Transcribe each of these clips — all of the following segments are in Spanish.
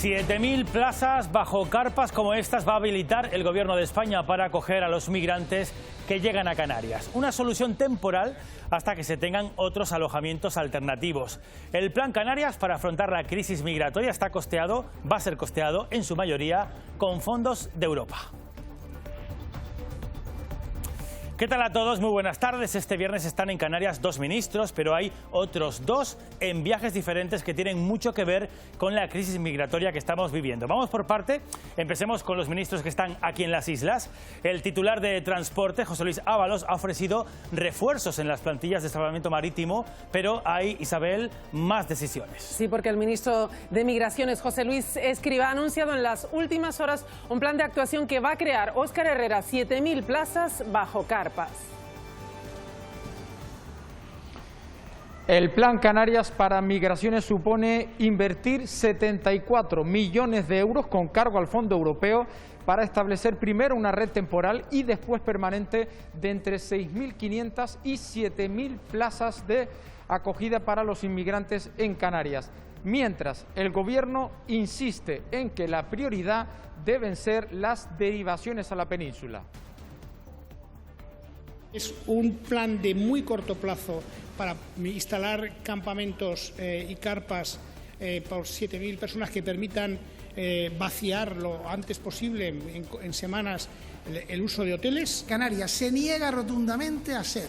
7.000 plazas bajo carpas como estas va a habilitar el Gobierno de España para acoger a los migrantes que llegan a Canarias. Una solución temporal hasta que se tengan otros alojamientos alternativos. El Plan Canarias para afrontar la crisis migratoria va a ser costeado en su mayoría con fondos de Europa. ¿Qué tal a todos? Muy buenas tardes. Este viernes están en Canarias 2 ministros, pero hay otros 2 en viajes diferentes que tienen mucho que ver con la crisis migratoria que estamos viviendo. Vamos por parte. Empecemos con los ministros que están aquí en las islas. El titular de Transporte, José Luis Ábalos, ha ofrecido refuerzos en las plantillas de salvamento marítimo, pero hay, Isabel, más decisiones. Sí, porque el ministro de Migraciones, José Luis Escrivá, ha anunciado en las últimas horas un plan de actuación que va a crear, Óscar Herrera, 7.000 plazas bajo carpas. El Plan Canarias para Migraciones supone invertir 74 millones de euros con cargo al Fondo Europeo para establecer primero una red temporal y después permanente de entre 6.500 y 7.000 plazas de acogida para los inmigrantes en Canarias. Mientras, el Gobierno insiste en que la prioridad deben ser las derivaciones a la península. Es un plan de muy corto plazo para instalar campamentos y carpas por 7.000 personas que permitan vaciar lo antes posible, en semanas, el uso de hoteles. Canarias se niega rotundamente a ser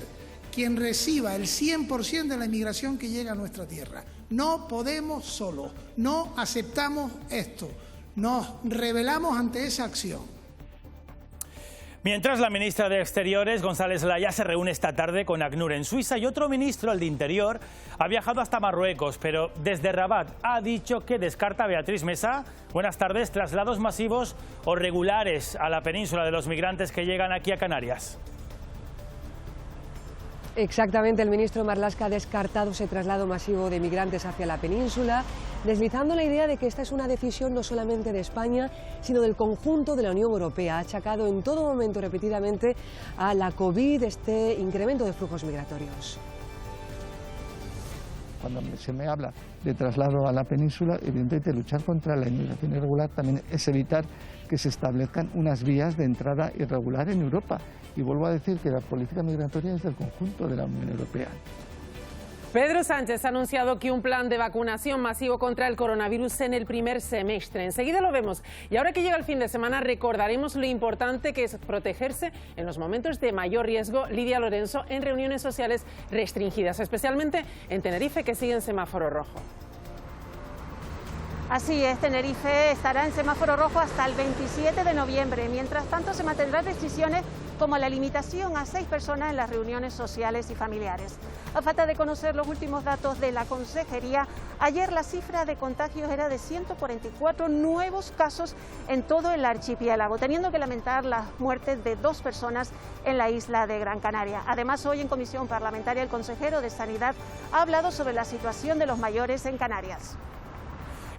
quien reciba el 100% de la inmigración que llega a nuestra tierra. No podemos solos, no aceptamos esto, nos rebelamos ante esa acción. Mientras, la ministra de Exteriores, González Laya, se reúne esta tarde con ACNUR en Suiza y otro ministro, el de Interior, ha viajado hasta Marruecos, pero desde Rabat ha dicho que descarta Beatriz Mesa. Buenas tardes, traslados masivos o regulares a la península de los migrantes que llegan aquí a Canarias. Exactamente, el ministro Marlaska ha descartado ese traslado masivo de migrantes hacia la península, deslizando la idea de que esta es una decisión no solamente de España, sino del conjunto de la Unión Europea. Ha achacado en todo momento repetidamente a la COVID este incremento de flujos migratorios. Cuando se me habla de traslado a la península, evidentemente luchar contra la inmigración irregular también es evitar que se establezcan unas vías de entrada irregular en Europa. Y vuelvo a decir que la política migratoria es del conjunto de la Unión Europea. Pedro Sánchez ha anunciado que un plan de vacunación masivo contra el coronavirus en el primer semestre. Enseguida lo vemos. Y ahora que llega el fin de semana, recordaremos lo importante que es protegerse en los momentos de mayor riesgo. Lidia Lorenzo, en reuniones sociales restringidas, especialmente en Tenerife, que sigue en semáforo rojo. Así es, Tenerife estará en semáforo rojo hasta el 27 de noviembre. Mientras tanto, se mantendrán restricciones como la limitación a 6 personas en las reuniones sociales y familiares. A falta de conocer los últimos datos de la Consejería, ayer la cifra de contagios era de 144 nuevos casos en todo el archipiélago, teniendo que lamentar las muertes de 2 personas en la isla de Gran Canaria. Además, hoy en comisión parlamentaria el consejero de Sanidad ha hablado sobre la situación de los mayores en Canarias.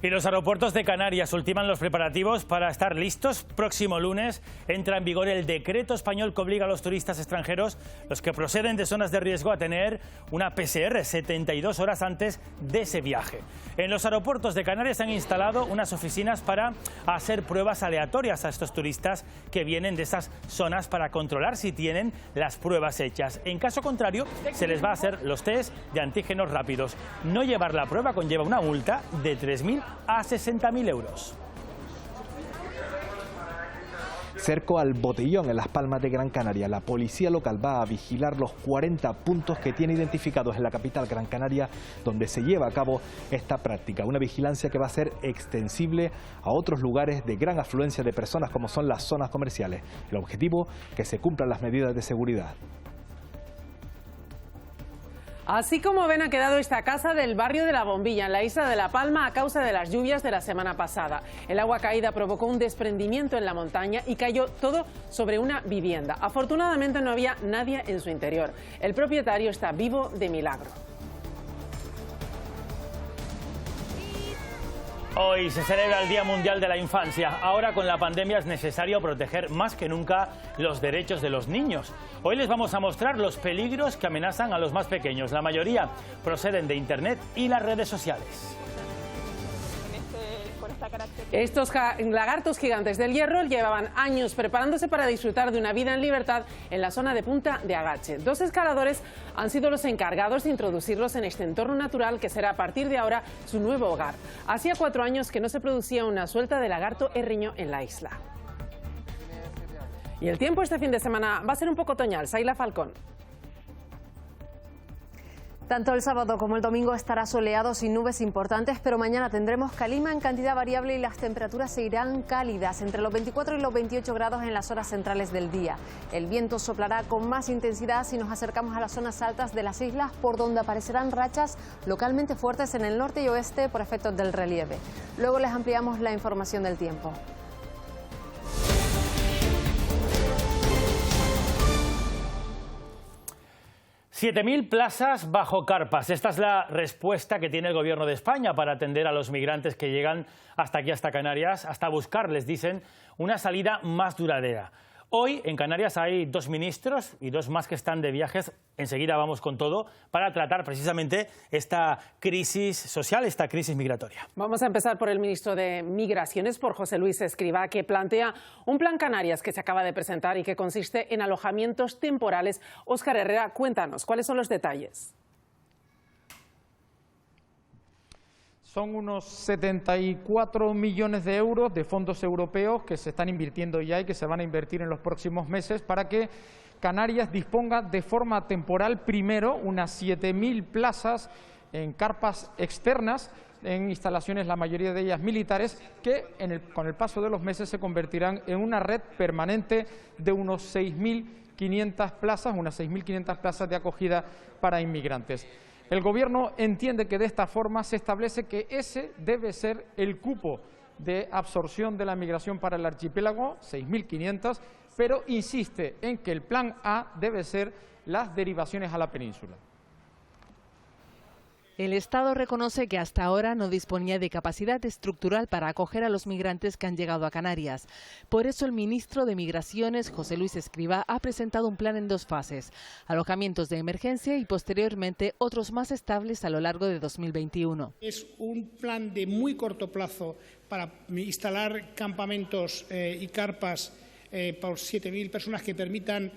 Y los aeropuertos de Canarias ultiman los preparativos para estar listos. Próximo lunes entra en vigor el decreto español que obliga a los turistas extranjeros, los que proceden de zonas de riesgo, a tener una PCR 72 horas antes de ese viaje. En los aeropuertos de Canarias han instalado unas oficinas para hacer pruebas aleatorias a estos turistas que vienen de esas zonas para controlar si tienen las pruebas hechas. En caso contrario, se les va a hacer los test de antígenos rápidos. No llevar la prueba conlleva una multa de 3.000 a 60.000 euros. Cerco al Botellón, en Las Palmas de Gran Canaria. La policía local va a vigilar los 40 puntos que tiene identificados en la capital Gran Canaria, donde se lleva a cabo esta práctica. Una vigilancia que va a ser extensible a otros lugares de gran afluencia de personas, como son las zonas comerciales. El objetivo, que se cumplan las medidas de seguridad. Así como ven, ha quedado esta casa del barrio de La Bombilla, en la isla de La Palma, a causa de las lluvias de la semana pasada. El agua caída provocó un desprendimiento en la montaña y cayó todo sobre una vivienda. Afortunadamente no había nadie en su interior. El propietario está vivo de milagro. Hoy se celebra el Día Mundial de la Infancia. Ahora, con la pandemia, es necesario proteger más que nunca los derechos de los niños. Hoy les vamos a mostrar los peligros que amenazan a los más pequeños. La mayoría proceden de Internet y las redes sociales. Estos lagartos gigantes del Hierro llevaban años preparándose para disfrutar de una vida en libertad en la zona de Punta de Agache. 2 escaladores han sido los encargados de introducirlos en este entorno natural que será a partir de ahora su nuevo hogar. Hacía 4 años que no se producía una suelta de lagarto herriño en la isla. Y el tiempo este fin de semana va a ser un poco otoñal. Saila Falcón. Tanto el sábado como el domingo estará soleado sin nubes importantes, pero mañana tendremos calima en cantidad variable y las temperaturas se irán cálidas, entre los 24 y los 28 grados en las horas centrales del día. El viento soplará con más intensidad si nos acercamos a las zonas altas de las islas, por donde aparecerán rachas localmente fuertes en el norte y oeste por efectos del relieve. Luego les ampliamos la información del tiempo. $7.000 plazas bajo carpas. Esta es la respuesta que tiene el Gobierno de España para atender a los migrantes que llegan hasta aquí, hasta Canarias, hasta buscar, les dicen, una salida más duradera. Hoy en Canarias hay 2 ministros y 2 más que están de viajes. Enseguida vamos con todo para tratar precisamente esta crisis social, esta crisis migratoria. Vamos a empezar por el ministro de Migraciones, por José Luis Escrivá, que plantea un plan Canarias que se acaba de presentar y que consiste en alojamientos temporales. Óscar Herrera, cuéntanos, ¿cuáles son los detalles? Son unos 74 millones de euros de fondos europeos que se están invirtiendo ya y que se van a invertir en los próximos meses para que Canarias disponga de forma temporal primero unas 7.000 plazas en carpas externas, en instalaciones, la mayoría de ellas militares, que con el paso de los meses se convertirán en una red permanente de unos 6.500 plazas, unas 6.500 plazas de acogida para inmigrantes. El Gobierno entiende que de esta forma se establece que ese debe ser el cupo de absorción de la migración para el archipiélago, 6.500, pero insiste en que el plan A debe ser las derivaciones a la península. El Estado reconoce que hasta ahora no disponía de capacidad estructural para acoger a los migrantes que han llegado a Canarias. Por eso el ministro de Migraciones, José Luis Escrivá, ha presentado un plan en 2 fases: alojamientos de emergencia y posteriormente otros más estables a lo largo de 2021. Es un plan de muy corto plazo para instalar campamentos y carpas por 7.000 personas que permitan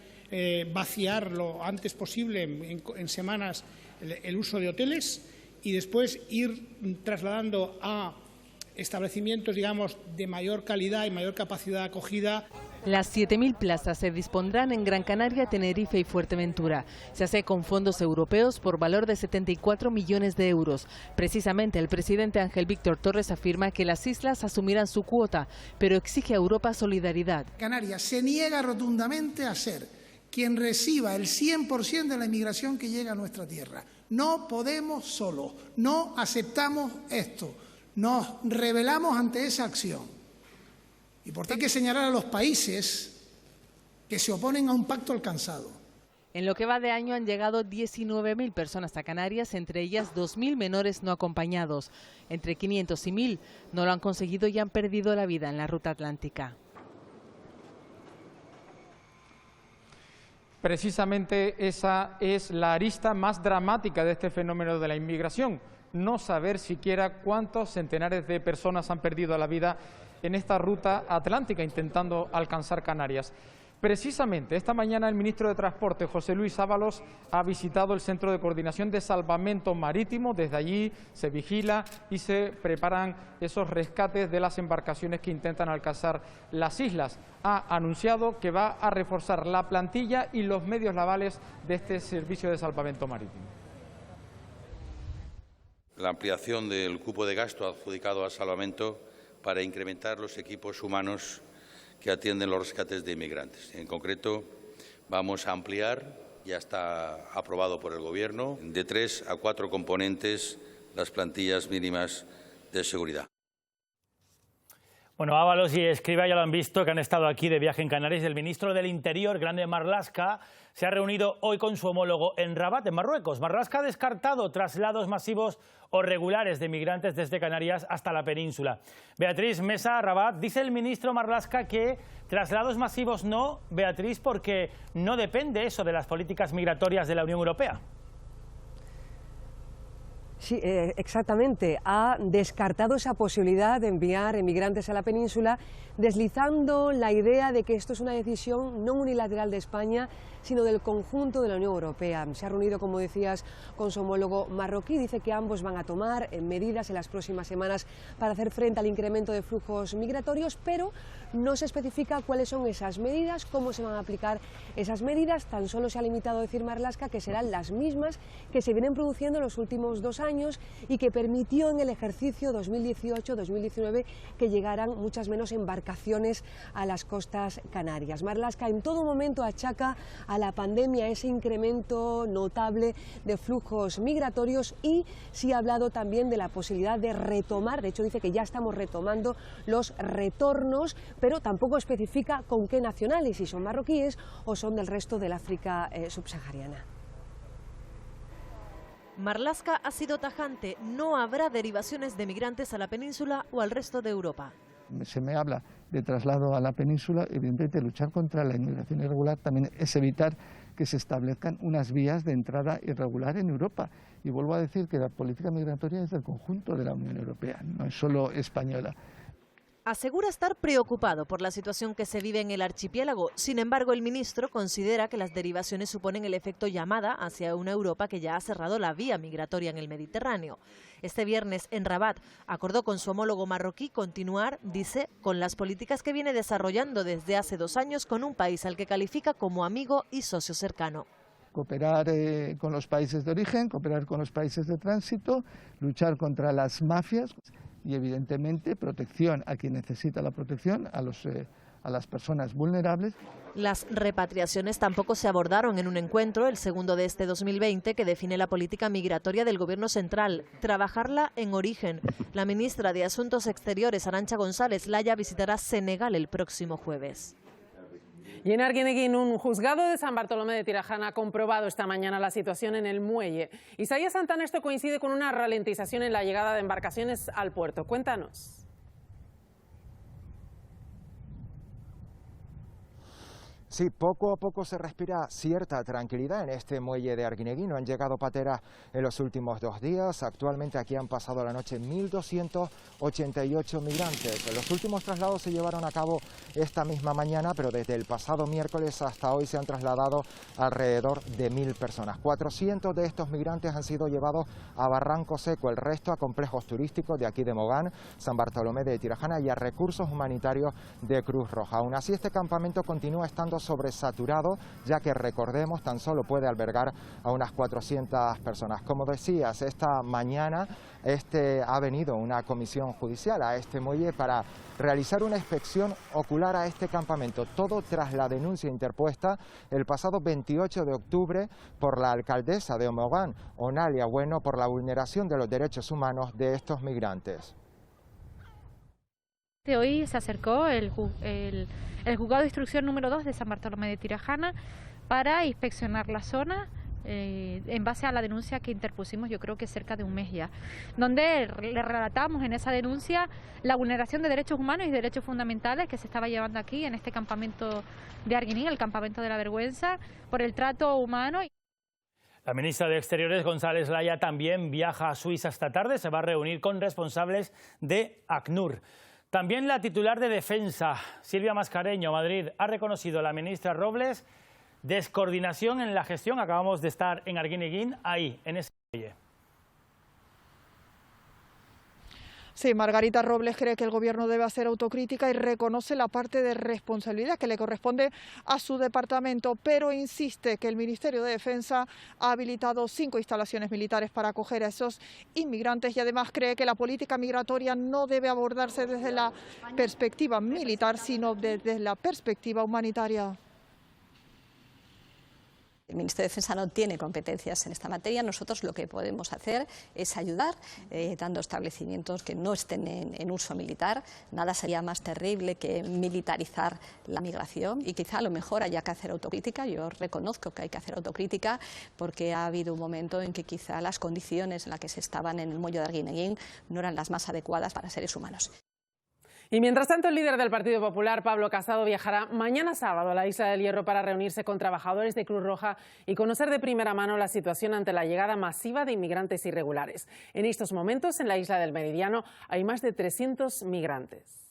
vaciar lo antes posible, en semanas, el uso de hoteles, y después ir trasladando a establecimientos, digamos, de mayor calidad y mayor capacidad de acogida. Las 7.000 plazas se dispondrán en Gran Canaria, Tenerife y Fuerteventura. Se hace con fondos europeos por valor de 74 millones de euros. Precisamente el presidente Ángel Víctor Torres afirma que las islas asumirán su cuota, pero exige a Europa solidaridad. Canarias se niega rotundamente a ser quien reciba el 100% de la inmigración que llega a nuestra tierra. No podemos solos, no aceptamos esto, nos rebelamos ante esa acción. Y por tanto hay que señalar a los países que se oponen a un pacto alcanzado. En lo que va de año han llegado 19.000 personas a Canarias, entre ellas 2.000 menores no acompañados. Entre 500 y 1.000 no lo han conseguido y han perdido la vida en la ruta atlántica. Precisamente esa es la arista más dramática de este fenómeno de la inmigración. No saber siquiera cuántos centenares de personas han perdido la vida en esta ruta atlántica intentando alcanzar Canarias. Precisamente esta mañana el ministro de Transporte, José Luis Ábalos, ha visitado el Centro de Coordinación de Salvamento Marítimo. Desde allí se vigila y se preparan esos rescates de las embarcaciones que intentan alcanzar las islas. Ha anunciado que va a reforzar la plantilla y los medios navales de este servicio de salvamento marítimo. La ampliación del cupo de gasto adjudicado al salvamento para incrementar los equipos humanos que atienden los rescates de inmigrantes. En concreto, vamos a ampliar, ya está aprobado por el Gobierno, de 3 a 4 componentes las plantillas mínimas de seguridad. Bueno, Ábalos y Escrivá ya lo han visto, que han estado aquí de viaje en Canarias. El ministro del Interior, Grande Marlaska, se ha reunido hoy con su homólogo en Rabat, en Marruecos. Marlaska ha descartado traslados masivos o regulares de migrantes desde Canarias hasta la península. Beatriz Mesa, Rabat, dice el ministro Marlaska que traslados masivos no, Beatriz, porque no depende eso de las políticas migratorias de la Unión Europea. Sí, exactamente. Ha descartado esa posibilidad de enviar emigrantes a la península, deslizando la idea de que esto es una decisión no unilateral de España, sino del conjunto de la Unión Europea. Se ha reunido, como decías, con su homólogo marroquí. Dice que ambos van a tomar medidas en las próximas semanas para hacer frente al incremento de flujos migratorios, pero no se especifica cuáles son esas medidas, cómo se van a aplicar esas medidas. Tan solo se ha limitado a decir Marlaska que serán las mismas que se vienen produciendo en los últimos 2 años y que permitió en el ejercicio 2018-2019 que llegaran muchas menos embarcaciones a las costas canarias. Marlaska en todo momento achaca a la pandemia ese incremento notable de flujos migratorios y sí ha hablado también de la posibilidad de retomar, de hecho dice que ya estamos retomando los retornos, pero tampoco especifica con qué nacionales, si son marroquíes o son del resto del África subsahariana. Marlaska ha sido tajante, no habrá derivaciones de migrantes a la península o al resto de Europa. Se me habla de traslado a la península, evidentemente luchar contra la inmigración irregular también es evitar que se establezcan unas vías de entrada irregular en Europa. Y vuelvo a decir que la política migratoria es del conjunto de la Unión Europea, no es solo española. Asegura estar preocupado por la situación que se vive en el archipiélago. Sin embargo, el ministro considera que las derivaciones suponen el efecto llamada hacia una Europa que ya ha cerrado la vía migratoria en el Mediterráneo. Este viernes, en Rabat, acordó con su homólogo marroquí continuar, dice, con las políticas que viene desarrollando desde hace 2 años con un país al que califica como amigo y socio cercano. Cooperar con los países de origen, cooperar con los países de tránsito, luchar contra las mafias y evidentemente protección a quien necesita la protección, a las personas vulnerables. Las repatriaciones tampoco se abordaron en un encuentro, el segundo de este 2020, que define la política migratoria del Gobierno central, trabajarla en origen. La ministra de Asuntos Exteriores, Arantxa González Laya, visitará Senegal el próximo jueves. Y en Arguineguín, un juzgado de San Bartolomé de Tirajana ha comprobado esta mañana la situación en el muelle. Isaías Santana, esto coincide con una ralentización en la llegada de embarcaciones al puerto. Cuéntanos. Sí, poco a poco se respira cierta tranquilidad en este muelle de Arguineguín. No han llegado pateras en los últimos 2 días. Actualmente aquí han pasado la noche 1.288 migrantes. Los últimos traslados se llevaron a cabo esta misma mañana, pero desde el pasado miércoles hasta hoy se han trasladado alrededor de 1.000 personas. 400 de estos migrantes han sido llevados a Barranco Seco, el resto a complejos turísticos de aquí de Mogán, San Bartolomé de Tirajana y a recursos humanitarios de Cruz Roja. Aún así, este campamento continúa estando sobresaturado, ya que recordemos tan solo puede albergar a unas 400 personas. Como decías, esta mañana ha venido una comisión judicial a este muelle para realizar una inspección ocular a este campamento, todo tras la denuncia interpuesta el pasado 28 de octubre por la alcaldesa de Mogán, Onalia Bueno, por la vulneración de los derechos humanos de estos migrantes. Hoy se acercó el juzgado de instrucción número 2 de San Bartolomé de Tirajana para inspeccionar la zona en base a la denuncia que interpusimos, yo creo que cerca de un mes ya, donde le relatamos en esa denuncia la vulneración de derechos humanos y derechos fundamentales que se estaba llevando aquí en este campamento de Arguineguín, el campamento de la vergüenza, por el trato humano. La ministra de Exteriores, González Laya, también viaja a Suiza esta tarde. Se va a reunir con responsables de ACNUR. También la titular de Defensa, Silvia Mascareño, Madrid, ha reconocido a la ministra Robles descoordinación en la gestión. Acabamos de estar en Arguineguín, ahí, en ese muelle. Sí, Margarita Robles cree que el Gobierno debe hacer autocrítica y reconoce la parte de responsabilidad que le corresponde a su departamento, pero insiste que el Ministerio de Defensa ha habilitado 5 instalaciones militares para acoger a esos inmigrantes y además cree que la política migratoria no debe abordarse desde la perspectiva militar, sino desde la perspectiva humanitaria. El Ministerio de Defensa no tiene competencias en esta materia. Nosotros lo que podemos hacer es ayudar dando establecimientos que no estén en uso militar. Nada sería más terrible que militarizar la migración y quizá a lo mejor haya que hacer autocrítica. Yo reconozco que hay que hacer autocrítica porque ha habido un momento en que quizá las condiciones en las que se estaban en el muelle de Arguineguín no eran las más adecuadas para seres humanos. Y mientras tanto, el líder del Partido Popular, Pablo Casado, viajará mañana sábado a la Isla del Hierro para reunirse con trabajadores de Cruz Roja y conocer de primera mano la situación ante la llegada masiva de inmigrantes irregulares. En estos momentos, en la Isla del Meridiano, hay más de 300 migrantes.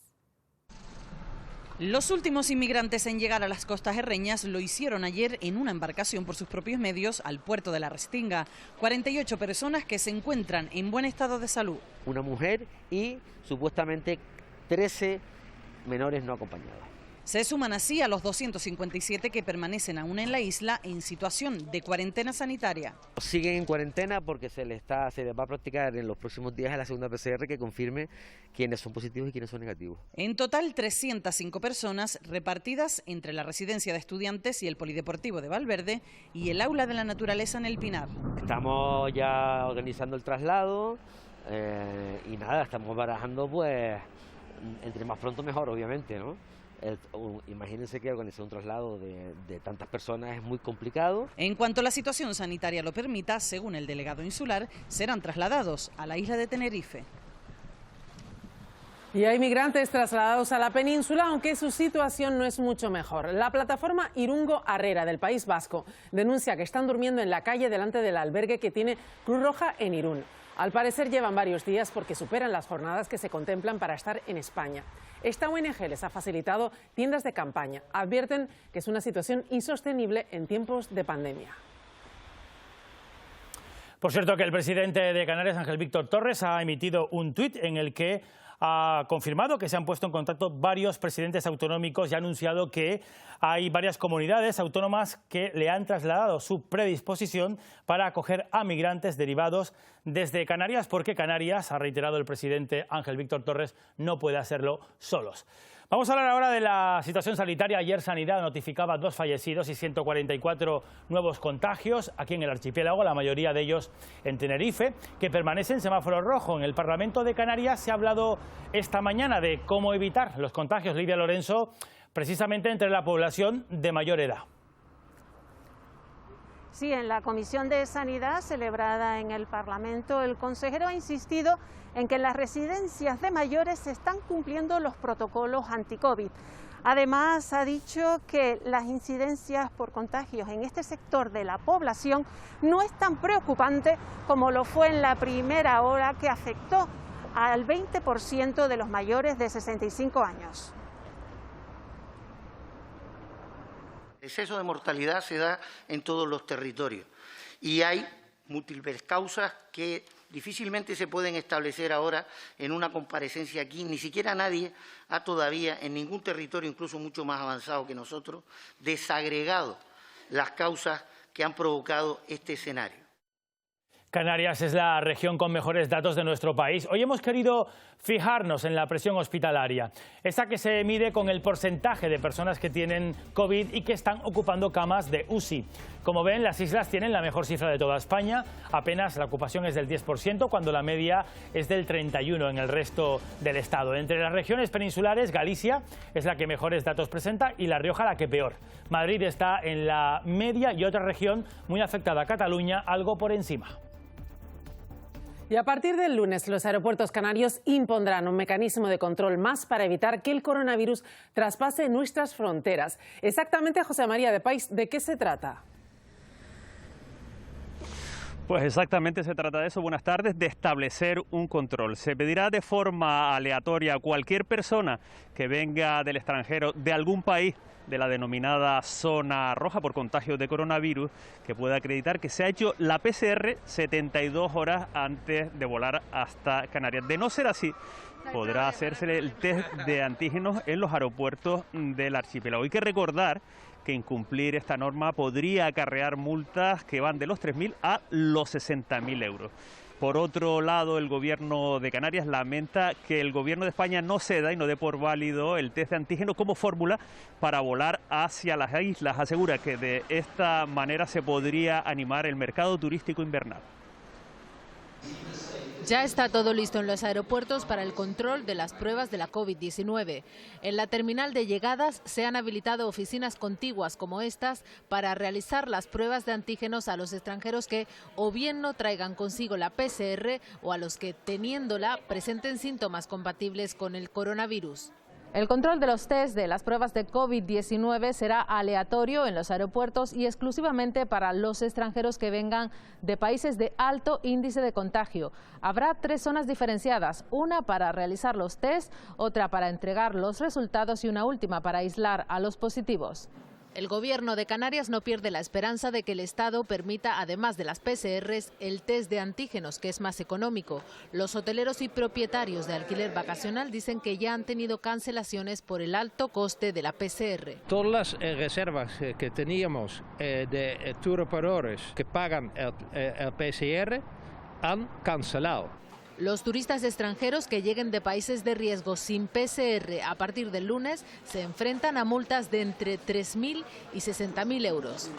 Los últimos inmigrantes en llegar a las costas herreñas lo hicieron ayer en una embarcación por sus propios medios al puerto de La Restinga. 48 personas que se encuentran en buen estado de salud. Una mujer y supuestamente 13 menores no acompañados. Se suman así a los 257 que permanecen aún en la isla en situación de cuarentena sanitaria. Siguen en cuarentena porque se les va a practicar en los próximos días la segunda PCR que confirme quiénes son positivos y quiénes son negativos. En total 305 personas repartidas entre la residencia de estudiantes y el polideportivo de Valverde y el aula de la naturaleza en El Pinar. Estamos ya organizando el traslado y nada, estamos barajando pues entre más pronto mejor, obviamente, ¿no? Imagínense que organizar un traslado de tantas personas es muy complicado. En cuanto la situación sanitaria lo permita, según el delegado insular, serán trasladados a la isla de Tenerife. Y hay migrantes trasladados a la península, aunque su situación no es mucho mejor. La plataforma Irungo Harrera del País Vasco denuncia que están durmiendo en la calle delante del albergue que tiene Cruz Roja en Irún. Al parecer llevan varios días porque superan las jornadas que se contemplan para estar en España. Esta ONG les ha facilitado tiendas de campaña. Advierten que es una situación insostenible en tiempos de pandemia. Por cierto, que el presidente de Canarias, Ángel Víctor Torres, ha emitido un tuit en el que ha confirmado que se han puesto en contacto varios presidentes autonómicos y ha anunciado que hay varias comunidades autónomas que le han trasladado su predisposición para acoger a migrantes derivados desde Canarias, porque Canarias, ha reiterado el presidente Ángel Víctor Torres, no puede hacerlo solos. Vamos a hablar ahora de la situación sanitaria. Ayer Sanidad notificaba 2 fallecidos y 144 nuevos contagios aquí en el archipiélago, la mayoría de ellos en Tenerife, que permanece en semáforo rojo. En el Parlamento de Canarias se ha hablado esta mañana de cómo evitar los contagios. Lidia Lorenzo, precisamente entre la población de mayor edad. Sí, en la Comisión de Sanidad celebrada en el Parlamento, el consejero ha insistido en que en las residencias de mayores se están cumpliendo los protocolos anti-COVID. Además, ha dicho que las incidencias por contagios en este sector de la población no es tan preocupante como lo fue en la primera ola, que afectó al 20% de los mayores de 65 años. El exceso de mortalidad se da en todos los territorios y hay múltiples causas que difícilmente se pueden establecer ahora en una comparecencia aquí. Ni siquiera nadie ha todavía, en ningún territorio, incluso mucho más avanzado que nosotros, desagregado las causas que han provocado este escenario. Canarias es la región con mejores datos de nuestro país. Hoy hemos querido fijarnos en la presión hospitalaria, esa que se mide con el porcentaje de personas que tienen COVID y que están ocupando camas de UCI. Como ven, las islas tienen la mejor cifra de toda España. Apenas la ocupación es del 10%, cuando la media es del 31% en el resto del estado. Entre las regiones peninsulares, Galicia es la que mejores datos presenta y La Rioja la que peor. Madrid está en la media y otra región muy afectada, Cataluña, algo por encima. Y a partir del lunes, los aeropuertos canarios impondrán un mecanismo de control más para evitar que el coronavirus traspase nuestras fronteras. Exactamente, José María de País, ¿de qué se trata? Pues exactamente se trata de eso, buenas tardes, de establecer un control. Se pedirá de forma aleatoria a cualquier persona que venga del extranjero, de algún país de la denominada zona roja por contagio de coronavirus, que pueda acreditar que se ha hecho la PCR 72 horas antes de volar hasta Canarias. De no ser así, podrá hacerse el test de antígenos en los aeropuertos del archipiélago. Hay que recordar que incumplir esta norma podría acarrear multas que van de los 3.000 a los 60.000 euros. Por otro lado, el Gobierno de Canarias lamenta que el Gobierno de España no ceda y no dé por válido el test de antígeno como fórmula para volar hacia las islas. Asegura que de esta manera se podría animar el mercado turístico invernal. Ya está todo listo en los aeropuertos para el control de las pruebas de la COVID-19. En la terminal de llegadas se han habilitado oficinas contiguas como estas para realizar las pruebas de antígenos a los extranjeros que o bien no traigan consigo la PCR o a los que, teniéndola, presenten síntomas compatibles con el coronavirus. El control de los test de las pruebas de COVID-19 será aleatorio en los aeropuertos y exclusivamente para los extranjeros que vengan de países de alto índice de contagio. Habrá 3 zonas diferenciadas, una para realizar los test, otra para entregar los resultados y una última para aislar a los positivos. El Gobierno de Canarias no pierde la esperanza de que el Estado permita, además de las PCRs, el test de antígenos, que es más económico. Los hoteleros y propietarios de alquiler vacacional dicen que ya han tenido cancelaciones por el alto coste de la PCR. Todas las reservas que teníamos de tour operadores que pagan el PCR han cancelado. Los turistas extranjeros que lleguen de países de riesgo sin PCR a partir del lunes se enfrentan a multas de entre 3.000 y 60.000 euros.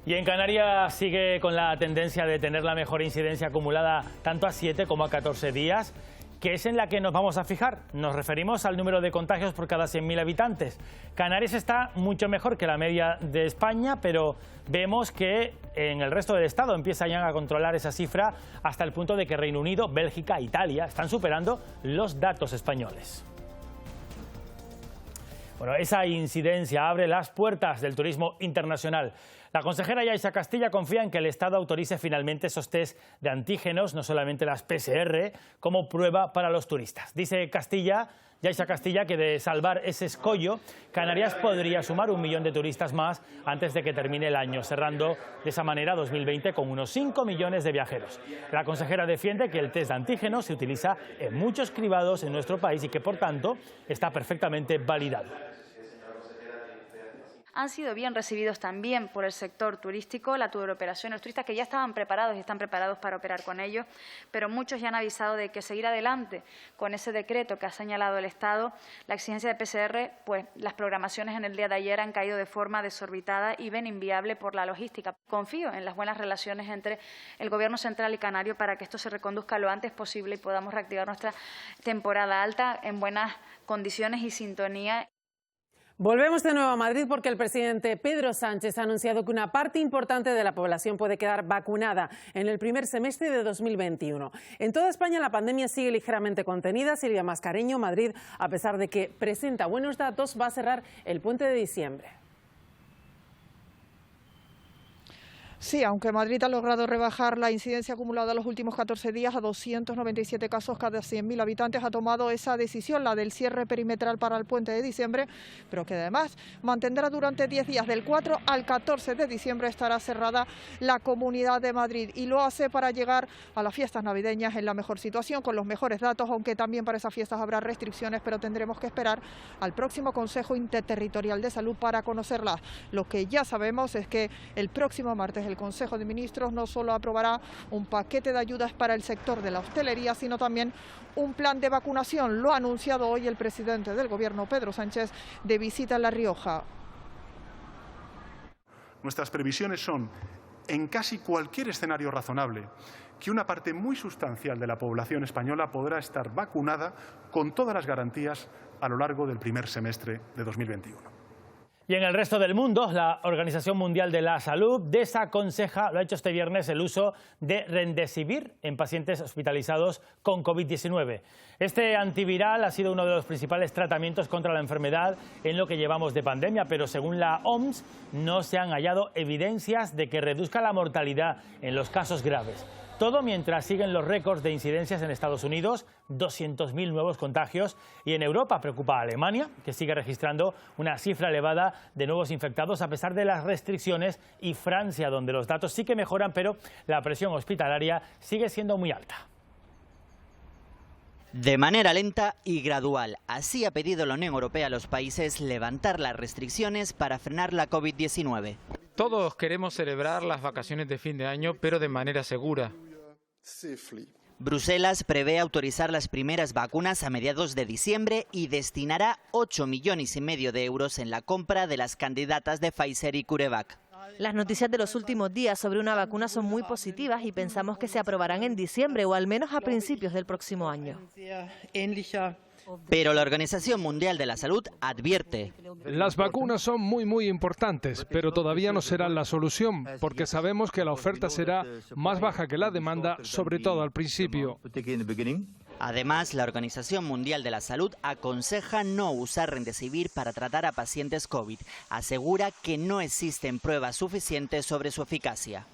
Y en Canarias sigue con la tendencia de tener la mejor incidencia acumulada tanto a 7 como a 14 días. ¿Qué es en la que nos vamos a fijar? Nos referimos al número de contagios por cada 100.000 habitantes. Canarias está mucho mejor que la media de España, pero vemos que en el resto del Estado empiezan ya a controlar esa cifra hasta el punto de que Reino Unido, Bélgica, Italia están superando los datos españoles. Bueno, esa incidencia abre las puertas del turismo internacional. La consejera Yaiza Castilla confía en que el Estado autorice finalmente esos test de antígenos, no solamente las PCR, como prueba para los turistas. Dice Yaiza Castilla, que de salvar ese escollo, Canarias podría sumar 1 millón de turistas más antes de que termine el año, cerrando de esa manera 2020 con unos 5 millones de viajeros. La consejera defiende que el test de antígenos se utiliza en muchos cribados en nuestro país y que, por tanto, está perfectamente validado. Han sido bien recibidos también por el sector turístico, la turoperación, los turistas que ya estaban preparados y están preparados para operar con ellos, pero muchos ya han avisado de que seguir adelante con ese decreto que ha señalado el Estado, la exigencia de PCR, pues las programaciones en el día de ayer han caído de forma desorbitada y ven inviable por la logística. Confío en las buenas relaciones entre el Gobierno central y canario para que esto se reconduzca lo antes posible y podamos reactivar nuestra temporada alta en buenas condiciones y sintonía. Volvemos de nuevo a Madrid porque el presidente Pedro Sánchez ha anunciado que una parte importante de la población puede quedar vacunada en el primer semestre de 2021. En toda España la pandemia sigue ligeramente contenida. Silvia Mascareño, Madrid, a pesar de que presenta buenos datos, va a cerrar el puente de diciembre. Sí, aunque Madrid ha logrado rebajar la incidencia acumulada en los últimos 14 días a 297 casos cada 100.000 habitantes, ha tomado esa decisión, la del cierre perimetral para el puente de diciembre, pero que además mantendrá durante 10 días. Del 4 al 14 de diciembre estará cerrada la Comunidad de Madrid y lo hace para llegar a las fiestas navideñas en la mejor situación, con los mejores datos, aunque también para esas fiestas habrá restricciones, pero tendremos que esperar al próximo Consejo Interterritorial de Salud para conocerlas. Lo que ya sabemos es que el próximo martes el Consejo de Ministros no solo aprobará un paquete de ayudas para el sector de la hostelería, sino también un plan de vacunación. Lo ha anunciado hoy el presidente del Gobierno, Pedro Sánchez, de visita en La Rioja. Nuestras previsiones son, en casi cualquier escenario razonable, que una parte muy sustancial de la población española podrá estar vacunada con todas las garantías a lo largo del primer semestre de 2021. Y en el resto del mundo, la Organización Mundial de la Salud desaconseja, lo ha hecho este viernes, el uso de Remdesivir en pacientes hospitalizados con COVID-19. Este antiviral ha sido uno de los principales tratamientos contra la enfermedad en lo que llevamos de pandemia, pero según la OMS no se han hallado evidencias de que reduzca la mortalidad en los casos graves. Todo mientras siguen los récords de incidencias en Estados Unidos, 200.000 nuevos contagios, y en Europa preocupa a Alemania, que sigue registrando una cifra elevada de nuevos infectados a pesar de las restricciones, y Francia, donde los datos sí que mejoran, pero la presión hospitalaria sigue siendo muy alta. De manera lenta y gradual, así ha pedido la Unión Europea a los países levantar las restricciones para frenar la COVID-19. Todos queremos celebrar las vacaciones de fin de año, pero de manera segura. Bruselas prevé autorizar las primeras vacunas a mediados de diciembre y destinará 8,5 millones de euros en la compra de las candidatas de Pfizer y CureVac. Las noticias de los últimos días sobre una vacuna son muy positivas y pensamos que se aprobarán en diciembre o al menos a principios del próximo año. Pero la Organización Mundial de la Salud advierte. Las vacunas son muy importantes, pero todavía no serán la solución, porque sabemos que la oferta será más baja que la demanda, sobre todo al principio. Además, la Organización Mundial de la Salud aconseja no usar Remdesivir para tratar a pacientes COVID. Asegura que no existen pruebas suficientes sobre su eficacia.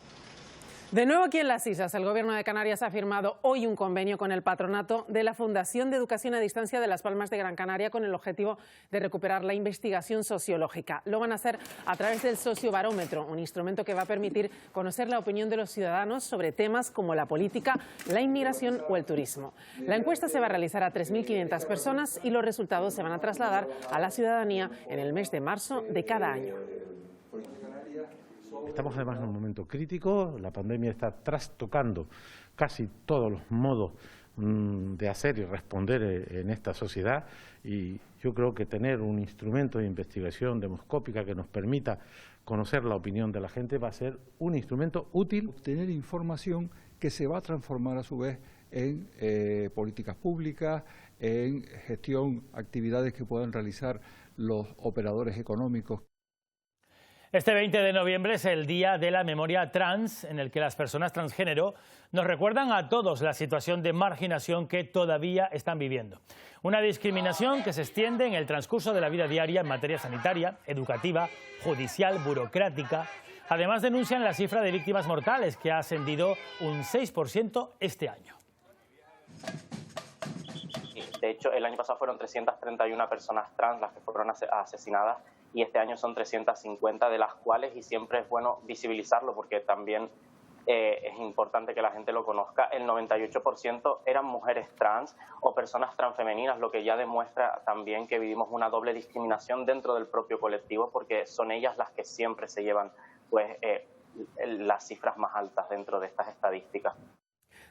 De nuevo aquí en las Islas, el Gobierno de Canarias ha firmado hoy un convenio con el patronato de la Fundación de Educación a Distancia de Las Palmas de Gran Canaria con el objetivo de recuperar la investigación sociológica. Lo van a hacer a través del Sociobarómetro, un instrumento que va a permitir conocer la opinión de los ciudadanos sobre temas como la política, la inmigración o el turismo. La encuesta se va a realizar a 3.500 personas y los resultados se van a trasladar a la ciudadanía en el mes de marzo de cada año. Estamos además en un momento crítico, la pandemia está trastocando casi todos los modos de hacer y responder en esta sociedad, y yo creo que tener un instrumento de investigación demoscópica que nos permita conocer la opinión de la gente va a ser un instrumento útil. Obtener información que se va a transformar a su vez en políticas públicas, en gestión, actividades que puedan realizar los operadores económicos. Este 20 de noviembre es el Día de la Memoria Trans, en el que las personas transgénero nos recuerdan a todos la situación de marginación que todavía están viviendo. Una discriminación que se extiende en el transcurso de la vida diaria en materia sanitaria, educativa, judicial, burocrática. Además, denuncian la cifra de víctimas mortales, que ha ascendido un 6% este año. De hecho, el año pasado fueron 331 personas trans las que fueron asesinadas, y este año son 350, de las cuales, y siempre es bueno visibilizarlo porque también es importante que la gente lo conozca, el 98% eran mujeres trans o personas transfemeninas, lo que ya demuestra también que vivimos una doble discriminación dentro del propio colectivo, porque son ellas las que siempre se llevan pues, las cifras más altas dentro de estas estadísticas.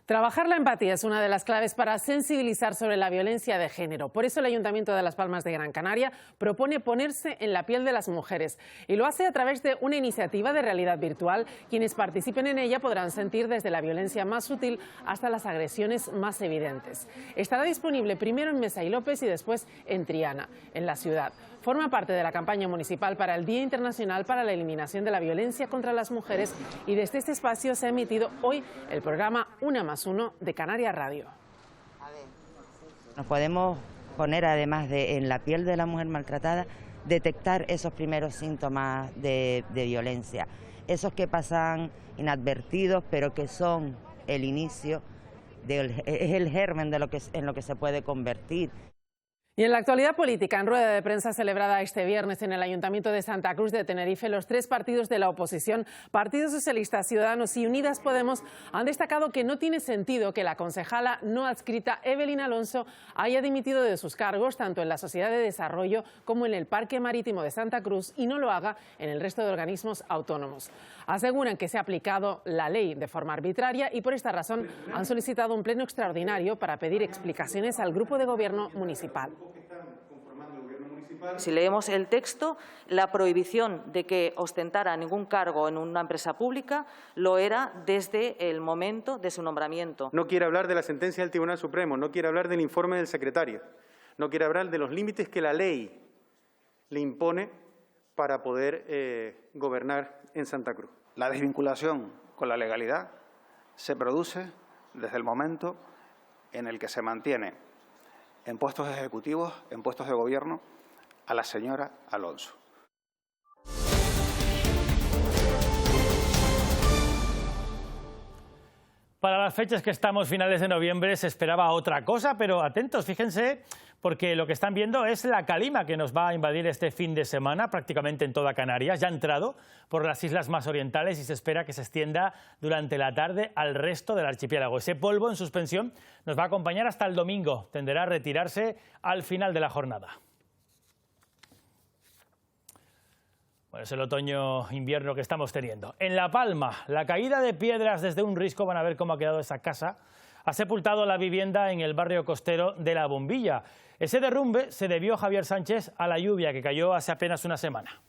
Trabajar la empatía es una de las claves para sensibilizar sobre la violencia de género. Por eso el Ayuntamiento de Las Palmas de Gran Canaria propone ponerse en la piel de las mujeres y lo hace a través de una iniciativa de realidad virtual. Quienes participen en ella podrán sentir desde la violencia más sutil hasta las agresiones más evidentes. Estará disponible primero en Mesa y López y después en Triana, en la ciudad. Forma parte de la campaña municipal para el Día Internacional para la Eliminación de la Violencia contra las Mujeres y desde este espacio se ha emitido hoy el programa Una más Uno de Canarias Radio. Nos podemos poner, además de en la piel de la mujer maltratada, detectar esos primeros síntomas de violencia, esos que pasan inadvertidos pero que son el inicio, es el germen de en lo que se puede convertir. Y en la actualidad política, en rueda de prensa celebrada este viernes en el Ayuntamiento de Santa Cruz de Tenerife, los tres partidos de la oposición, Partido Socialista, Ciudadanos y Unidas Podemos, han destacado que no tiene sentido que la concejala no adscrita Evelyn Alonso haya dimitido de sus cargos tanto en la Sociedad de Desarrollo como en el Parque Marítimo de Santa Cruz y no lo haga en el resto de organismos autónomos. Aseguran que se ha aplicado la ley de forma arbitraria y por esta razón han solicitado un pleno extraordinario para pedir explicaciones al grupo de gobierno municipal. Si leemos el texto, la prohibición de que ostentara ningún cargo en una empresa pública lo era desde el momento de su nombramiento. No quiere hablar de la sentencia del Tribunal Supremo, no quiere hablar del informe del secretario, no quiere hablar de los límites que la ley le impone para poder gobernar en Santa Cruz. La desvinculación con la legalidad se produce desde el momento en el que se mantiene en puestos ejecutivos, en puestos de gobierno, a la señora Alonso. Para las fechas que estamos, finales de noviembre, se esperaba otra cosa, pero atentos, fíjense, porque lo que están viendo es la calima que nos va a invadir este fin de semana, prácticamente en toda Canarias. Ya ha entrado por las islas más orientales y se espera que se extienda durante la tarde al resto del archipiélago. Ese polvo en suspensión nos va a acompañar hasta el domingo, tenderá a retirarse al final de la jornada. Bueno, es el otoño-invierno que estamos teniendo. En La Palma, la caída de piedras desde un risco, van a ver cómo ha quedado esa casa, ha sepultado la vivienda en el barrio costero de La Bombilla. Ese derrumbe se debió, Javier Sánchez, a la lluvia que cayó hace apenas una semana.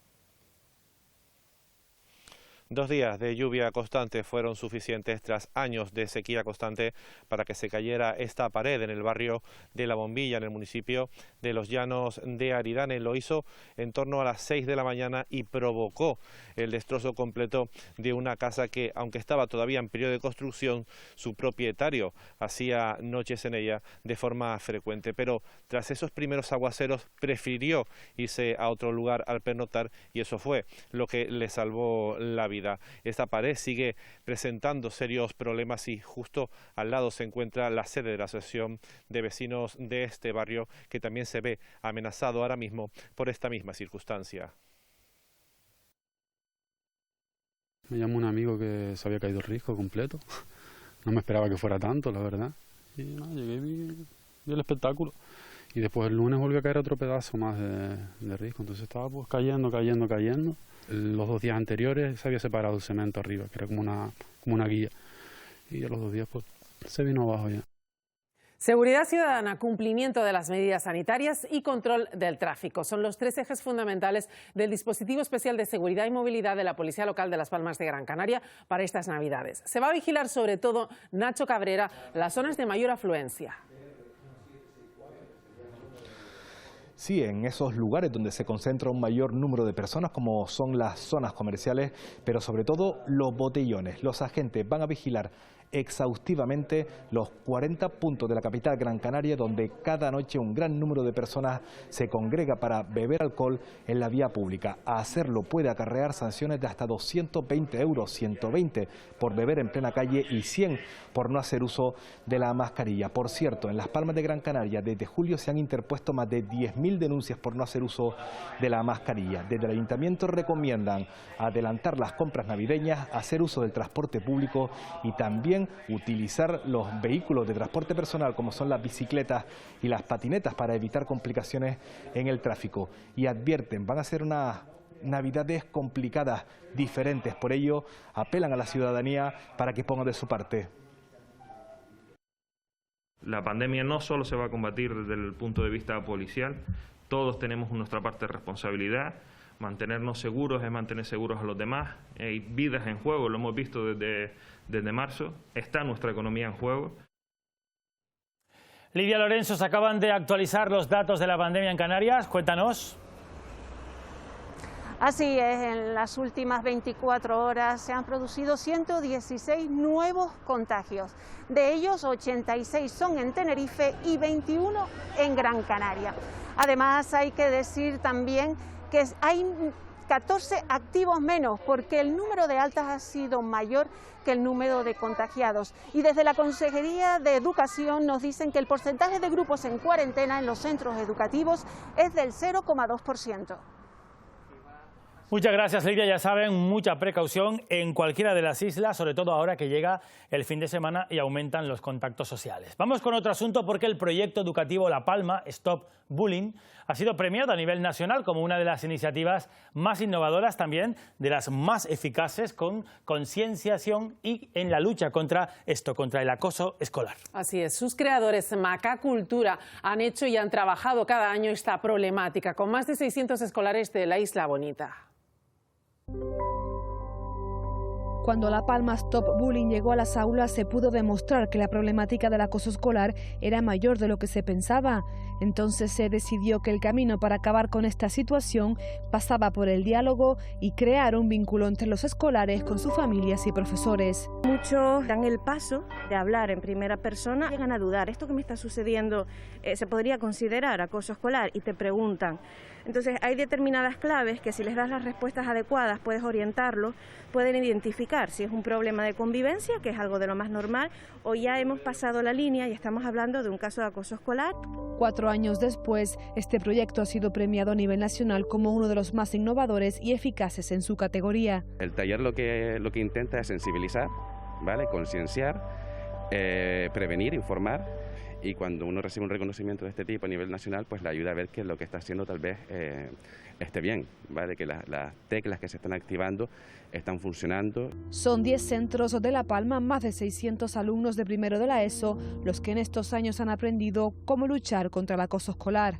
2 días de lluvia constante fueron suficientes tras años de sequía constante para que se cayera esta pared en el barrio de La Bombilla, en el municipio de Los Llanos de Aridane. Lo hizo en torno a las 6 de la mañana y provocó el destrozo completo de una casa que, aunque estaba todavía en periodo de construcción, su propietario hacía noches en ella de forma frecuente. Pero tras esos primeros aguaceros prefirió irse a otro lugar al pernoctar y eso fue lo que le salvó la vida. Esta pared sigue presentando serios problemas y justo al lado se encuentra la sede de la Asociación de Vecinos de este barrio, que también se ve amenazado ahora mismo por esta misma circunstancia. Me llamó un amigo que se había caído el risco completo. No me esperaba que fuera tanto, la verdad. Y nada, llegué y vi el espectáculo. Y después el lunes volvió a caer otro pedazo más de risco. Entonces estaba pues cayendo. Los 2 días anteriores se había separado el cemento arriba, que era como una guía. Y a los 2 días pues se vino abajo ya. Seguridad ciudadana, cumplimiento de las medidas sanitarias y control del tráfico son los 3 ejes fundamentales del dispositivo especial de seguridad y movilidad de la Policía Local de Las Palmas de Gran Canaria para estas Navidades. Se va a vigilar sobre todo, Nacho Cabrera, las zonas de mayor afluencia. Sí, en esos lugares donde se concentra un mayor número de personas, como son las zonas comerciales, pero sobre todo los botellones. Los agentes van a vigilar exhaustivamente los 40 puntos de la capital Gran Canaria, donde cada noche un gran número de personas se congrega para beber alcohol en la vía pública. A hacerlo puede acarrear sanciones de hasta 220 euros, 120 por beber en plena calle y 100 por no hacer uso de la mascarilla. Por cierto, en Las Palmas de Gran Canaria desde julio se han interpuesto más de 10.000 denuncias por no hacer uso de la mascarilla. Desde el Ayuntamiento recomiendan adelantar las compras navideñas, hacer uso del transporte público y también utilizar los vehículos de transporte personal como son las bicicletas y las patinetas para evitar complicaciones en el tráfico. Y advierten, van a ser unas navidades complicadas, diferentes, por ello apelan a la ciudadanía para que ponga de su parte. La pandemia no solo se va a combatir desde el punto de vista policial, todos tenemos nuestra parte de responsabilidad. Mantenernos seguros es mantener seguros a los demás. Hay vidas en juego, lo hemos visto desde marzo. Está nuestra economía en juego. Lidia Lorenzo, se acaban de actualizar los datos de la pandemia en Canarias. Cuéntanos. Así es, en las últimas 24 horas se han producido 116 nuevos contagios. De ellos, 86 son en Tenerife y 21 en Gran Canaria. Además, hay que decir también que hay 14 activos menos, porque el número de altas ha sido mayor que el número de contagiados. Y desde la Consejería de Educación nos dicen que el porcentaje de grupos en cuarentena en los centros educativos es del 0,2%. Muchas gracias, Lidia. Ya saben, mucha precaución en cualquiera de las islas, sobre todo ahora que llega el fin de semana y aumentan los contactos sociales. Vamos con otro asunto, porque el proyecto educativo La Palma, Stop Bullying, ha sido premiado a nivel nacional como una de las iniciativas más innovadoras, también de las más eficaces, con concienciación y en la lucha contra el acoso escolar. Así es, sus creadores, Macacultura, han hecho y han trabajado cada año esta problemática con más de 600 escolares de la Isla Bonita. Cuando La Palma Stop Bullying llegó a las aulas, se pudo demostrar que la problemática del acoso escolar era mayor de lo que se pensaba. Entonces se decidió que el camino para acabar con esta situación pasaba por el diálogo y crear un vínculo entre los escolares con sus familias y profesores. Muchos dan el paso de hablar en primera persona, llegan a dudar, ¿esto que me está sucediendo se podría considerar acoso escolar? Y te preguntan. Entonces hay determinadas claves que si les das las respuestas adecuadas puedes orientarlos, pueden identificar si es un problema de convivencia, que es algo de lo más normal, o ya hemos pasado la línea y estamos hablando de un caso de acoso escolar. 4 años después, este proyecto ha sido premiado a nivel nacional como uno de los más innovadores y eficaces en su categoría. El taller lo que intenta es sensibilizar, ¿vale? Concienciar, prevenir, informar. Y cuando uno recibe un reconocimiento de este tipo a nivel nacional, pues le ayuda a ver que lo que está haciendo tal vez esté bien, ¿vale? Que las teclas que se están activando están funcionando. Son 10 centros de La Palma, más de 600 alumnos de primero de la ESO, los que en estos años han aprendido cómo luchar contra el acoso escolar.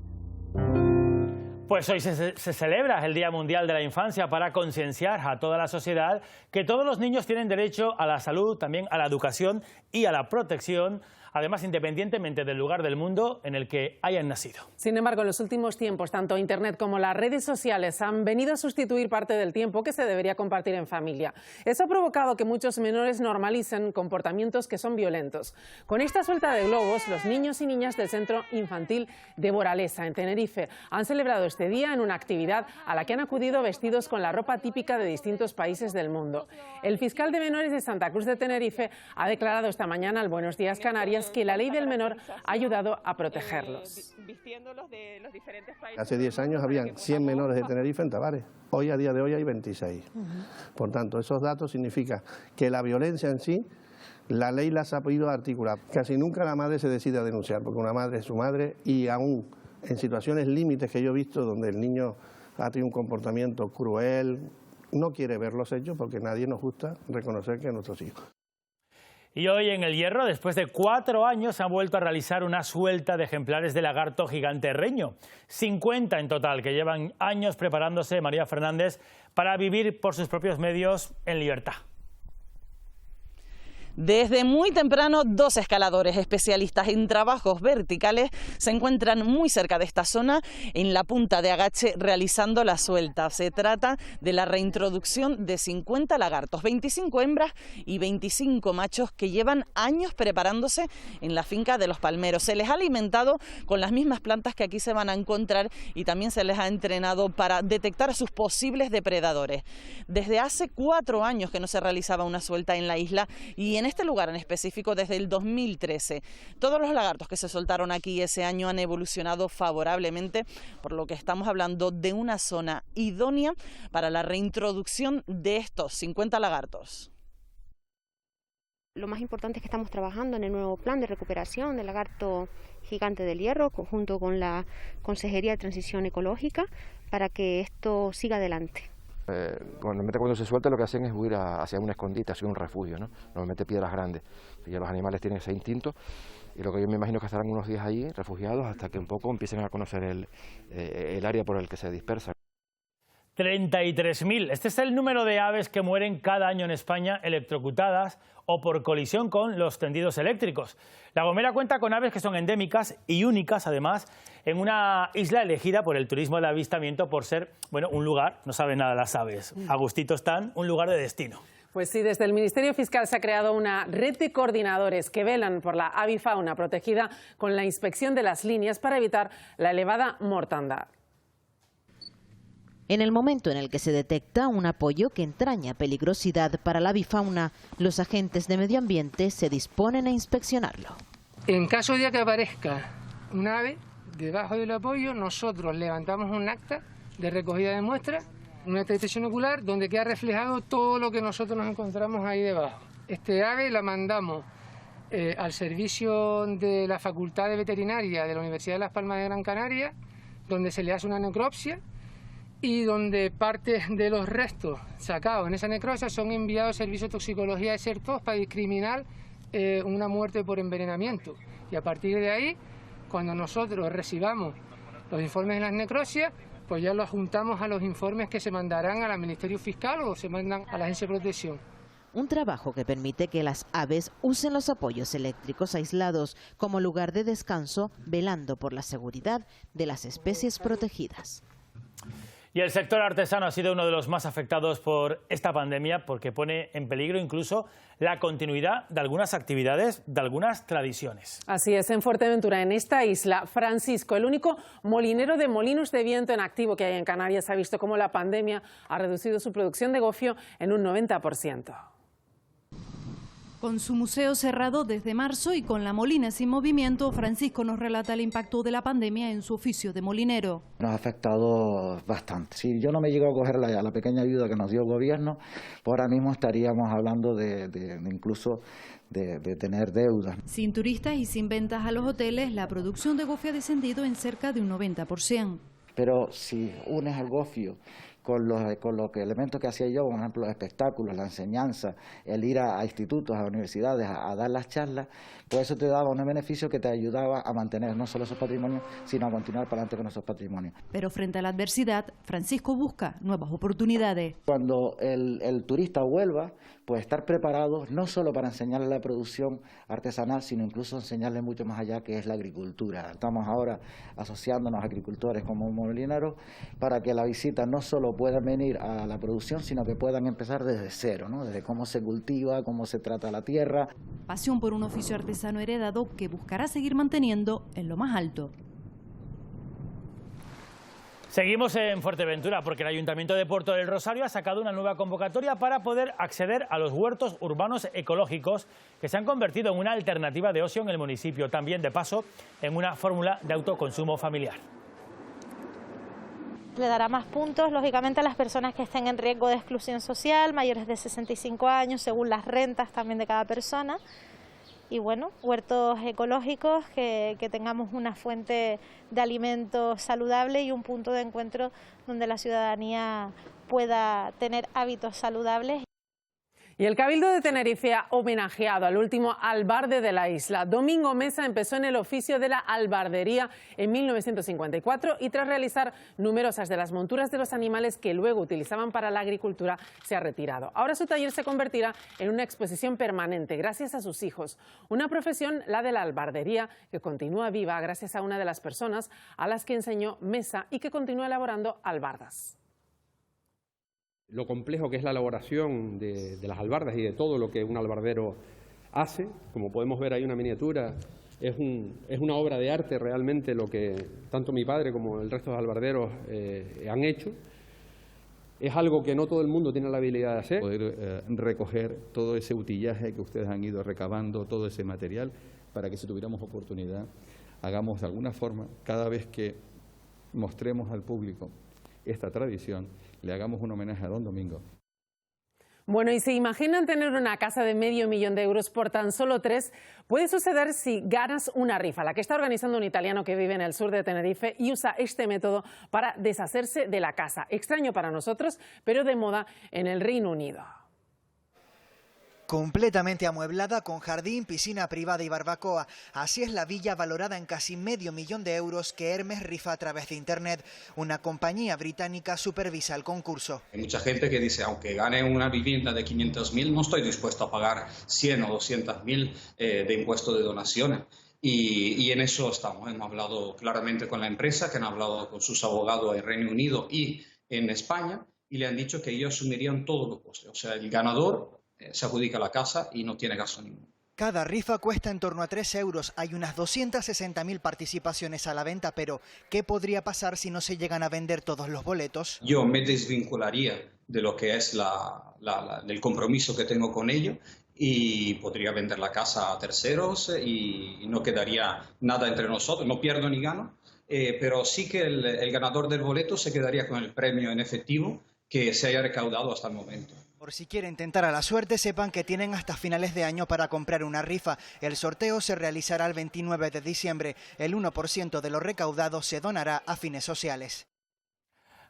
Pues hoy se celebra el Día Mundial de la Infancia para concienciar a toda la sociedad que todos los niños tienen derecho a la salud, también a la educación y a la protección, además independientemente del lugar del mundo en el que hayan nacido. Sin embargo, en los últimos tiempos, tanto Internet como las redes sociales han venido a sustituir parte del tiempo que se debería compartir en familia. Eso ha provocado que muchos menores normalicen comportamientos que son violentos. Con esta suelta de globos, los niños y niñas del Centro Infantil de Boralesa, en Tenerife, han celebrado este día en una actividad a la que han acudido vestidos con la ropa típica de distintos países del mundo. El fiscal de menores de Santa Cruz de Tenerife ha declarado esta mañana al Buenos Días Canarias que la ley del menor ha ayudado a protegerlos. Hace 10 años habían 100 menores de Tenerife en Tavares. Hoy, a día de hoy, hay 26. Por tanto, esos datos significan que la violencia en sí, la ley las ha podido articular. Casi nunca la madre se decide a denunciar, porque una madre es su madre, y aún en situaciones límites que yo he visto donde el niño ha tenido un comportamiento cruel, no quiere ver los hechos porque nadie nos gusta reconocer que es nuestros hijos. Y hoy en El Hierro, después de 4 años, se ha vuelto a realizar una suelta de ejemplares de lagarto gigante reño. 50 en total, que llevan años preparándose, María Fernández, para vivir por sus propios medios en libertad. Desde muy temprano, 2 escaladores especialistas en trabajos verticales se encuentran muy cerca de esta zona, en la punta de Agache, realizando la suelta. Se trata de la reintroducción de 50 lagartos, 25 hembras y 25 machos que llevan años preparándose en la finca de Los Palmeros. Se les ha alimentado con las mismas plantas que aquí se van a encontrar y también se les ha entrenado para detectar a sus posibles depredadores. Desde hace 4 años que no se realizaba una suelta en la isla y en este lugar en específico desde el 2013. Todos los lagartos que se soltaron aquí ese año han evolucionado favorablemente, por lo que estamos hablando de una zona idónea para la reintroducción de estos 50 lagartos. Lo más importante es que estamos trabajando en el nuevo plan de recuperación del lagarto gigante del Hierro, junto con la Consejería de Transición Ecológica, para que esto siga adelante. Normalmente cuando se suelta lo que hacen es huir hacia un escondite, hacia un refugio, ¿no? Normalmente piedras grandes. Y ya los animales tienen ese instinto y lo que yo me imagino que estarán unos días ahí refugiados hasta que un poco empiecen a conocer el área por el que se dispersan. 33.000. Este es el número de aves que mueren cada año en España electrocutadas o por colisión con los tendidos eléctricos. La Gomera cuenta con aves que son endémicas y únicas, además, en una isla elegida por el turismo del avistamiento por ser, bueno, un lugar, no saben nada las aves, a gustito están, un lugar de destino. Pues sí, desde el Ministerio Fiscal se ha creado una red de coordinadores que velan por la avifauna protegida con la inspección de las líneas para evitar la elevada mortandad. En el momento en el que se detecta un apoyo que entraña peligrosidad para la avifauna, los agentes de medio ambiente se disponen a inspeccionarlo. En caso de que aparezca un ave debajo del apoyo, nosotros levantamos un acta de recogida de muestras, una detección ocular, donde queda reflejado todo lo que nosotros nos encontramos ahí debajo. Este ave la mandamos al servicio de la Facultad de Veterinaria de la Universidad de Las Palmas de Gran Canaria, donde se le hace una necropsia, y donde parte de los restos sacados en esa necropsia son enviados al Servicio de Toxicología de Certos para discriminar una muerte por envenenamiento. Y a partir de ahí, cuando nosotros recibamos los informes de las necropsias, pues ya los juntamos a los informes que se mandarán al Ministerio Fiscal o se mandan a la Agencia de Protección. Un trabajo que permite que las aves usen los apoyos eléctricos aislados como lugar de descanso, velando por la seguridad de las especies protegidas. Y el sector artesano ha sido uno de los más afectados por esta pandemia porque pone en peligro incluso la continuidad de algunas actividades, de algunas tradiciones. Así es, en Fuerteventura, en esta isla, Francisco, el único molinero de molinos de viento en activo que hay en Canarias, ha visto cómo la pandemia ha reducido su producción de gofio en un 90%. Con su museo cerrado desde marzo y con la molina sin movimiento, Francisco nos relata el impacto de la pandemia en su oficio de molinero. Nos ha afectado bastante. Si yo no me llego a coger la pequeña ayuda que nos dio el gobierno, pues ahora mismo estaríamos hablando incluso de tener deudas. Sin turistas y sin ventas a los hoteles, la producción de gofio ha descendido en cerca de un 90%. Pero si unes al gofio con los elementos que hacía yo, por ejemplo, los espectáculos, la enseñanza, el ir a institutos, a universidades, a dar las charlas, pues eso te daba un beneficio que te ayudaba a mantener no solo esos patrimonios, sino a continuar para adelante con esos patrimonios. Pero frente a la adversidad, Francisco busca nuevas oportunidades. Cuando el turista vuelva, pues estar preparados no solo para enseñarle la producción artesanal, sino incluso enseñarle mucho más allá, que es la agricultura. Estamos ahora asociándonos a agricultores como molineros para que la visita no solo puedan venir a la producción, sino que puedan empezar desde cero, ¿no? Desde cómo se cultiva, cómo se trata la tierra. Pasión por un oficio artesano heredado que buscará seguir manteniendo en lo más alto. Seguimos en Fuerteventura porque el Ayuntamiento de Puerto del Rosario ha sacado una nueva convocatoria para poder acceder a los huertos urbanos ecológicos que se han convertido en una alternativa de ocio en el municipio, también de paso en una fórmula de autoconsumo familiar. Le dará más puntos, lógicamente, a las personas que estén en riesgo de exclusión social, mayores de 65 años, según las rentas también de cada persona. Y bueno, huertos ecológicos, que tengamos una fuente de alimentos saludable y un punto de encuentro donde la ciudadanía pueda tener hábitos saludables. Y el Cabildo de Tenerife ha homenajeado al último albarde de la isla. Domingo Mesa empezó en el oficio de la albardería en 1954 y tras realizar numerosas de las monturas de los animales que luego utilizaban para la agricultura, se ha retirado. Ahora su taller se convertirá en una exposición permanente gracias a sus hijos. Una profesión, la de la albardería, que continúa viva gracias a una de las personas a las que enseñó Mesa y que continúa elaborando albardas. Lo complejo que es la elaboración de las albardas y de todo lo que un albardero hace, como podemos ver ahí una miniatura, es una obra de arte realmente lo que tanto mi padre como el resto de los albarderos han hecho. Es algo que no todo el mundo tiene la habilidad de hacer. Poder recoger todo ese utillaje que ustedes han ido recabando, todo ese material, para que si tuviéramos oportunidad, hagamos de alguna forma, cada vez que mostremos al público esta tradición, le hagamos un homenaje a Don Domingo. Bueno, y se imaginan tener una casa de $500.000 de euros por tan solo 3, puede suceder si ganas una rifa, la que está organizando un italiano que vive en el sur de Tenerife y usa este método para deshacerse de la casa. Extraño para nosotros, pero de moda en el Reino Unido. Completamente amueblada con jardín, piscina privada y barbacoa. Así es la villa valorada en casi $500.000 de euros que Hermes rifa a través de Internet. Una compañía británica supervisa el concurso. Hay mucha gente que dice, aunque gane una vivienda de 500.000, no estoy dispuesto a pagar 100 o 200.000 de impuesto de donaciones. Y en eso estamos. Hemos hablado claramente con la empresa, que han hablado con sus abogados en Reino Unido y en España, y le han dicho que ellos asumirían todos los costes. O sea, el ganador se adjudica la casa y no tiene gasto ninguno. Cada rifa cuesta en torno a 3 euros. Hay unas 260.000 participaciones a la venta, pero ¿qué podría pasar si no se llegan a vender todos los boletos? Yo me desvincularía de lo que es del compromiso que tengo con ellos y podría vender la casa a terceros y no quedaría nada entre nosotros. No pierdo ni gano, pero sí que el ganador del boleto se quedaría con el premio en efectivo que se haya recaudado hasta el momento. Por si quieren tentar a la suerte, sepan que tienen hasta finales de año para comprar una rifa. El sorteo se realizará el 29 de diciembre. El 1% de lo recaudado se donará a fines sociales.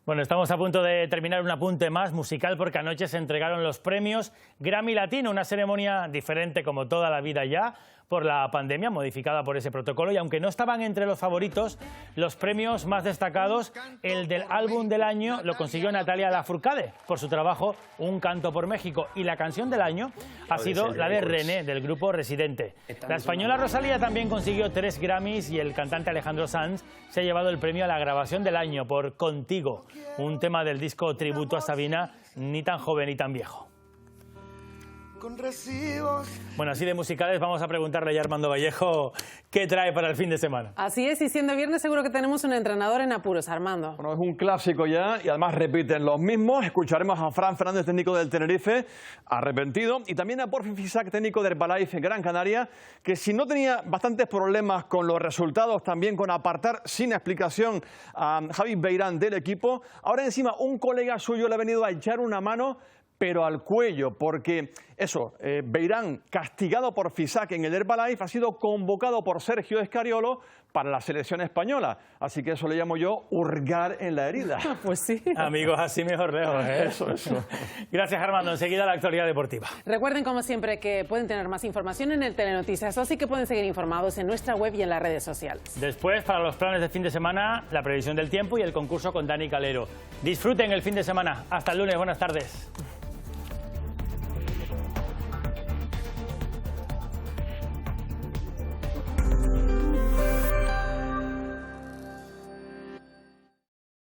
Bueno, estamos a punto de terminar un apunte más musical porque anoche se entregaron los premios Grammy Latino, una ceremonia diferente como toda la vida ya por la pandemia, modificada por ese protocolo, y aunque no estaban entre los favoritos, los premios más destacados, el del álbum del año lo consiguió Natalia Lafourcade por su trabajo Un canto por México, y la canción del año ha sido la de René, del grupo Residente. La española Rosalía también consiguió 3 Grammys y el cantante Alejandro Sanz se ha llevado el premio a la grabación del año por Contigo, un tema del disco tributo a Sabina, Ni tan joven ni tan viejo. Bueno, así de musicales, vamos a preguntarle a Armando Vallejo qué trae para el fin de semana. Así es, y siendo viernes seguro que tenemos un entrenador en apuros, Armando. Bueno, es un clásico ya y además repiten los mismos. Escucharemos a Fran Fernández, técnico del Tenerife, arrepentido, y también a Porfi Fisac, técnico del Herbalife Gran Canaria, que si no tenía bastantes problemas con los resultados, también con apartar sin explicación a Javi Beirán del equipo, ahora encima un colega suyo le ha venido a echar una mano pero al cuello, porque eso, Beirán, castigado por Fisac en el Herbalife, ha sido convocado por Sergio Escariolo para la selección española. Así que eso le llamo yo hurgar en la herida. Pues sí. Amigos, así mejor lejos, ¿eh? Eso. Gracias, Armando. Enseguida la actualidad deportiva. Recuerden, como siempre, que pueden tener más información en el Telenoticias, así que pueden seguir informados en nuestra web y en las redes sociales. Después, para los planes de fin de semana, la previsión del tiempo y el concurso con Dani Calero. Disfruten el fin de semana. Hasta el lunes. Buenas tardes.